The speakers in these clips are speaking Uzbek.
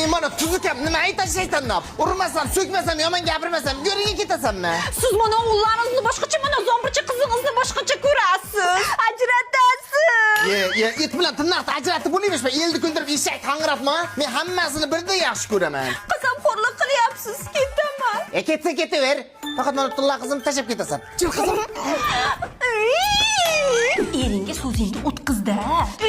Mana tuzukam, nima aytashaysan nap? Urmasam, so'kmasam, yomon gapirmasam, go'ringga ketasanmi? Siz mana o'g'illarningizni boshqacha, mana zombircha qizingizni boshqacha ko'rasiz. Ajratasiz. Et bilan tirnoqni ajratib bo'lmaymish. Elni ko'ndirib eshak qang'irabmi? Men hammasini birda yaxshi ko'raman. Qasamxo'rlik qilyapsiz, ketaman. Ketsa ketaver. Faqat mana Tulla qizimni tashlab ketasan. Chil qizim. Eringa so'zingni o'tkazda.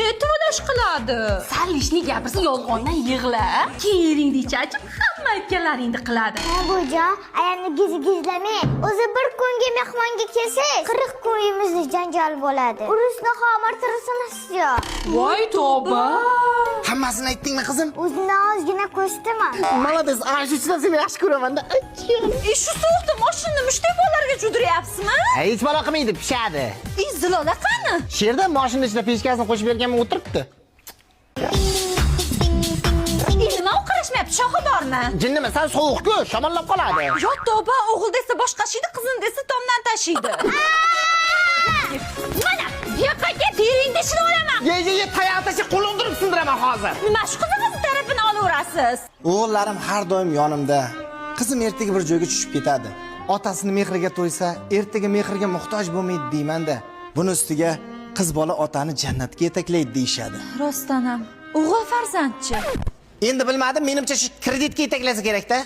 E'tiroz qiladi. Salishni gapirsa yolg'ondan yig'la. Keyingni chachib hamma aytganlaringni qiladi. Bujon, ayamni gizlamang. O'zi bir kunga mehmonga kelsangiz, 40 kun uyimizda janjal bo'ladi. Urushni xamirtirsinizyo. Voy tavba. Hammasini aytdingmi qizim? O'zimdan ozgina ko'chdiman. Malades, ashuchidan seni yaxshi ko'raman-da. Shu sovuqda mashinani mushtaybollarga cho'diryapsizmi? Hech balo qilmaydi, pishadi. Zilola qani? Sherda mashina ichida pechkasini qo'shib berganman, o'tiribdi. Nima qarashmayapti, shoxi bormi? Jinnimi, sen sovuq-ku, shamollab qoladi. Yo tavba, o'g'il desa boshqa shiydi, qizim desa tomdan tashiydi. Mana, yoqqa ket, yeringni ishini olaman. Ye, tayoq tashi qo'lini urib sindiraman hozir. Nima shu qizingiz tarafini olaverasiz? O'g'illarim har doim yonimda. Qizim ertaga bir joyga tushib ketadi. Otasini mehriga to'ysa, ertaga mehriga muhtoj bo'lmaydi deyman-da. Buni ustiga qiz bola otani jannatga yetaklaydi deyshadi. Rostdanam, o'g'il farzandchi. Endi bilmadim, menimcha shu kreditga yetaklasa kerak-da.